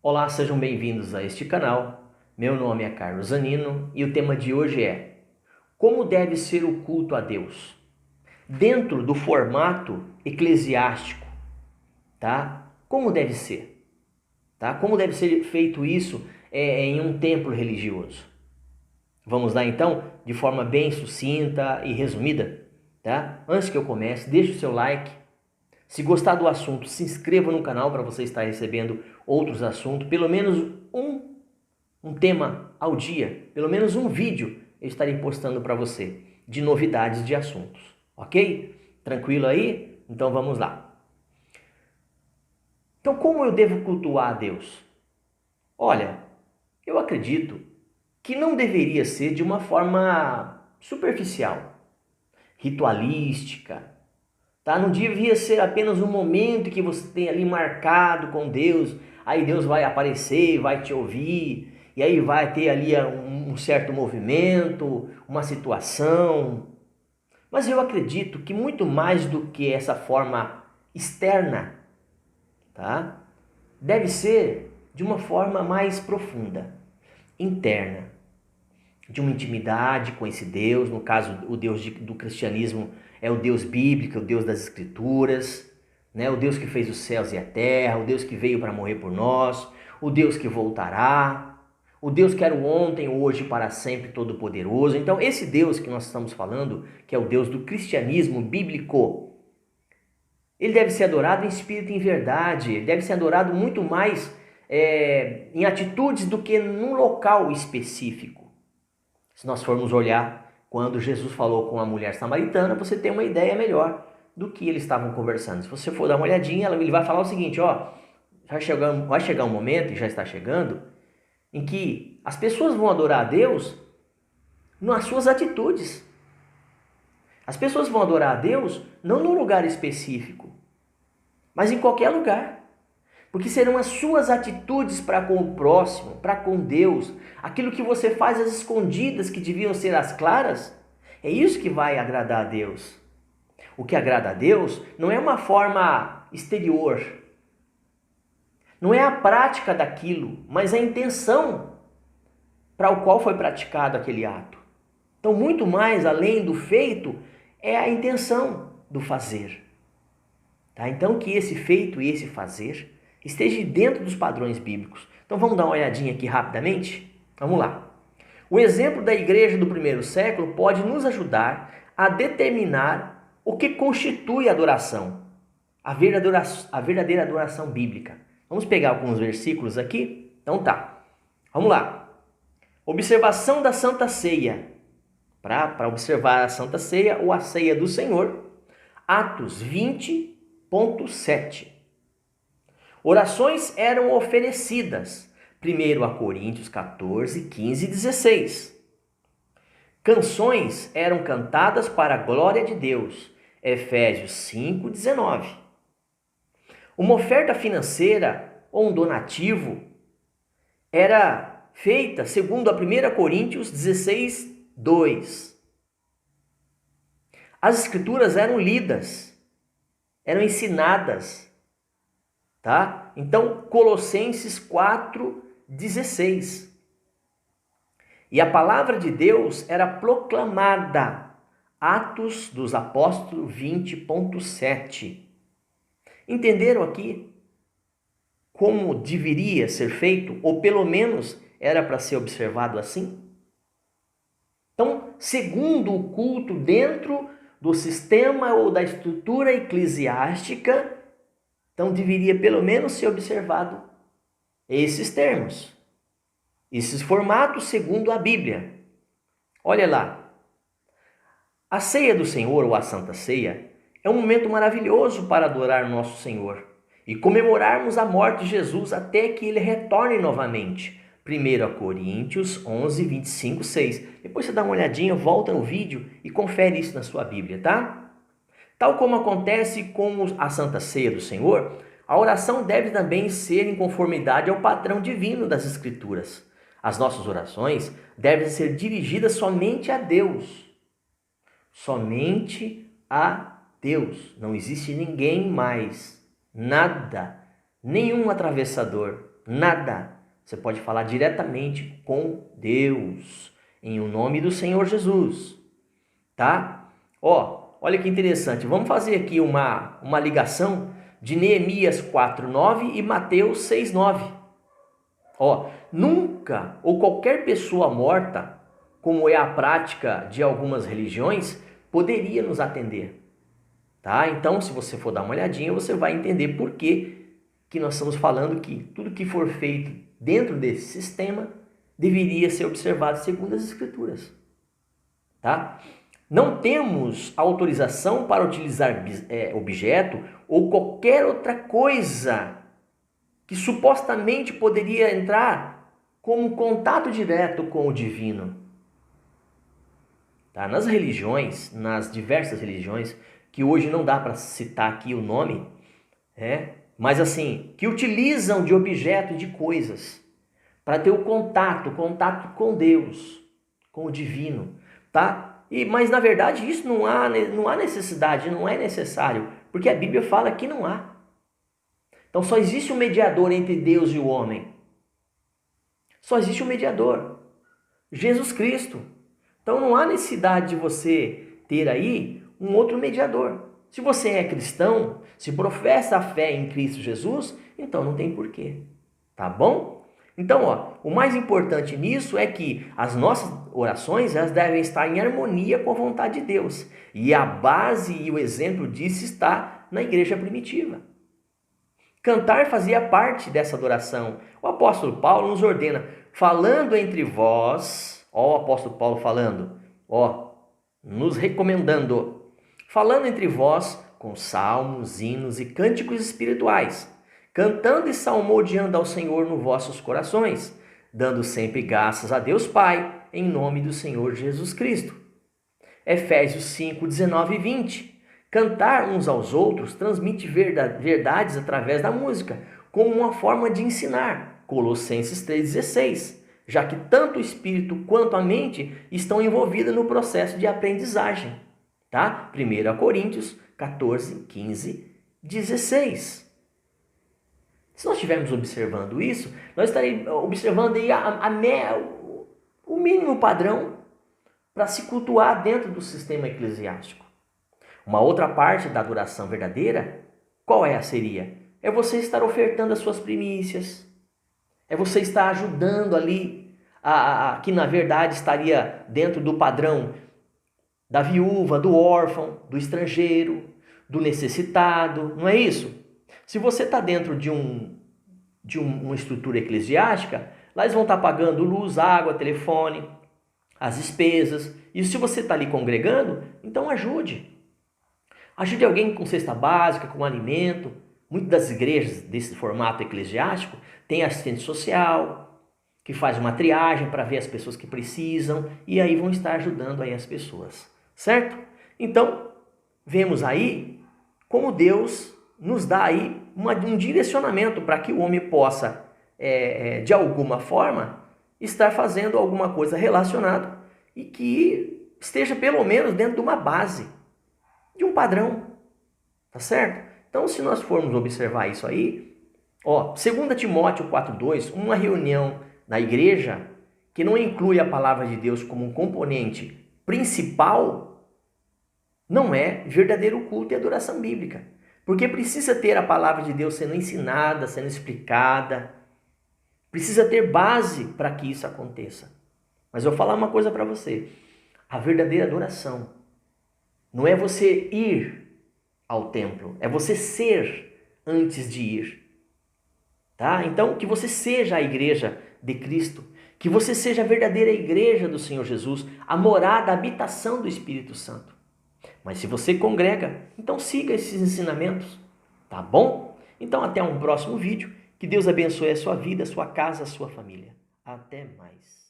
Olá, sejam bem-vindos a este canal. Meu nome é Carlos Zanino e o tema de hoje é: como deve ser o culto a Deus? Dentro do formato eclesiástico, tá? Como deve ser, tá? Como deve ser feito isso em um templo religioso? Vamos lá então, de forma bem sucinta e resumida, tá? Antes que eu comece, deixe o seu like. Se gostar do assunto, se inscreva no canal para você estar recebendo outros assuntos, pelo menos um tema ao dia, pelo menos um vídeo eu estarei postando para você de novidades de assuntos, ok? Tranquilo aí? Então vamos lá. Então como eu devo cultuar a Deus? Olha, eu acredito que não deveria ser de uma forma superficial, ritualística, tá? Não devia ser apenas um momento que você tem ali marcado com Deus, aí Deus vai aparecer, vai te ouvir, e aí vai ter ali um certo movimento, uma situação. Mas eu acredito que muito mais do que essa forma externa, tá? Deve ser de uma forma mais profunda, interna, de uma intimidade com esse Deus. No caso, o Deus do cristianismo é o Deus bíblico, o Deus das Escrituras, né? O Deus que fez os céus e a terra, o Deus que veio para morrer por nós, o Deus que voltará, o Deus que era o ontem, hoje e para sempre, todo-poderoso. Então, esse Deus que nós estamos falando, que é o Deus do cristianismo bíblico, ele deve ser adorado em espírito e em verdade, ele deve ser adorado muito mais em atitudes do que num local específico. Se nós formos olhar quando Jesus falou com a mulher samaritana, você tem uma ideia melhor do que eles estavam conversando. Se você for dar uma olhadinha, ele vai falar o seguinte, ó, vai chegar um momento, e já está chegando, em que as pessoas vão adorar a Deus nas suas atitudes. As pessoas vão adorar a Deus não num lugar específico, mas em qualquer lugar. Porque serão as suas atitudes para com o próximo, para com Deus, aquilo que você faz às escondidas que deviam ser as claras, é isso que vai agradar a Deus. O que agrada a Deus não é uma forma exterior, não é a prática daquilo, mas a intenção para o qual foi praticado aquele ato. Então, muito mais além do feito, é a intenção do fazer. Tá? Então, que esse feito e esse fazer esteja dentro dos padrões bíblicos. Então vamos dar uma olhadinha aqui rapidamente? Vamos lá. O exemplo da igreja do primeiro século pode nos ajudar a determinar o que constitui a adoração, a verdadeira adoração bíblica. Vamos pegar alguns versículos aqui? Então tá, vamos lá. Observação da Santa Ceia. Para observar a Santa Ceia ou a Ceia do Senhor, Atos 20.7. Orações eram oferecidas, 1 Coríntios 14, 15 e 16. Canções eram cantadas para a glória de Deus, Efésios 5, 19. Uma oferta financeira ou um donativo era feita segundo a 1 Coríntios 16, 2. As escrituras eram lidas, eram ensinadas, tá? Então, Colossenses 4:16. E a palavra de Deus era proclamada. Atos dos Apóstolos 20.7. Entenderam aqui como deveria ser feito, ou pelo menos era para ser observado assim? Então, segundo o culto dentro do sistema ou da estrutura eclesiástica, então deveria pelo menos ser observado esses termos, esses formatos segundo a Bíblia. Olha lá, a ceia do Senhor ou a Santa Ceia é um momento maravilhoso para adorar nosso Senhor e comemorarmos a morte de Jesus até que ele retorne novamente. 1 Coríntios 11, 25, 6. Depois você dá uma olhadinha, volta no vídeo e confere isso na sua Bíblia, tá? Tal como acontece com a Santa Ceia do Senhor, a oração deve também ser em conformidade ao padrão divino das Escrituras. As nossas orações devem ser dirigidas somente a Deus. Somente a Deus. Não existe ninguém mais, nada, nenhum atravessador, Nada. Você pode falar diretamente com Deus, em o nome do Senhor Jesus, tá? Olha que interessante. Vamos fazer aqui uma ligação de Neemias 4:9 e Mateus 6:9. Nunca ou qualquer pessoa morta, como é a prática de algumas religiões, poderia nos atender, tá? Então, se você for dar uma olhadinha, você vai entender por que nós estamos falando que tudo que for feito dentro desse sistema deveria ser observado segundo as Escrituras, tá? Não temos autorização para utilizar objeto ou qualquer outra coisa que supostamente poderia entrar como contato direto com o divino. Tá? Nas religiões, nas diversas religiões, que hoje não dá para citar aqui o nome, mas assim, que utilizam de objetos, de coisas, para ter o contato com Deus, com o divino, tá? Mas na verdade isso não há necessidade, não é necessário, porque a Bíblia fala que não há. Então só existe um mediador entre Deus e o homem. Só existe um mediador, Jesus Cristo. Então não há necessidade de você ter aí um outro mediador. Se você é cristão, se professa a fé em Cristo Jesus, então não tem porquê, tá bom? Então, o mais importante nisso é que as nossas orações, elas devem estar em harmonia com a vontade de Deus. E a base e o exemplo disso está na igreja primitiva. Cantar fazia parte dessa adoração. O apóstolo Paulo nos ordena, falando entre vós, o apóstolo Paulo falando, nos recomendando, falando entre vós com salmos, hinos e cânticos espirituais, cantando e salmodiando ao Senhor nos vossos corações, dando sempre graças a Deus Pai, em nome do Senhor Jesus Cristo. Efésios 5, 19 e 20. Cantar uns aos outros transmite verdades através da música, como uma forma de ensinar. Colossenses 3,16. Já que tanto o espírito quanto a mente estão envolvidas no processo de aprendizagem. Tá? 1 Coríntios 14, 15, 16. Se nós estivermos observando isso, nós estaremos observando aí o mínimo padrão para se cultuar dentro do sistema eclesiástico. Uma outra parte da adoração verdadeira, qual seria? É você estar ofertando as suas primícias, é você estar ajudando ali, que na verdade estaria dentro do padrão da viúva, do órfão, do estrangeiro, do necessitado, não é isso? Se você está dentro de uma estrutura eclesiástica, lá eles vão estar pagando luz, água, telefone, as despesas. E se você está ali congregando, então ajude. Ajude alguém com cesta básica, com alimento. Muitas das igrejas desse formato eclesiástico tem assistente social, que faz uma triagem para ver as pessoas que precisam, e aí vão estar ajudando aí as pessoas, certo? Então, vemos aí como Deus nos dá aí um direcionamento para que o homem possa, de alguma forma, estar fazendo alguma coisa relacionada e que esteja pelo menos dentro de uma base, de um padrão, tá certo? Então, se nós formos observar isso aí, 2 Timóteo 4,2, uma reunião na igreja que não inclui a palavra de Deus como um componente principal, não é verdadeiro culto e adoração bíblica. Porque precisa ter a palavra de Deus sendo ensinada, sendo explicada. Precisa ter base para que isso aconteça. Mas eu vou falar uma coisa para você. A verdadeira adoração não é você ir ao templo, é você ser antes de ir. Tá? Então, que você seja a igreja de Cristo, que você seja a verdadeira igreja do Senhor Jesus, a morada, a habitação do Espírito Santo. Mas se você congrega, então siga esses ensinamentos, tá bom? Então até um próximo vídeo, que Deus abençoe a sua vida, a sua casa, a sua família. Até mais.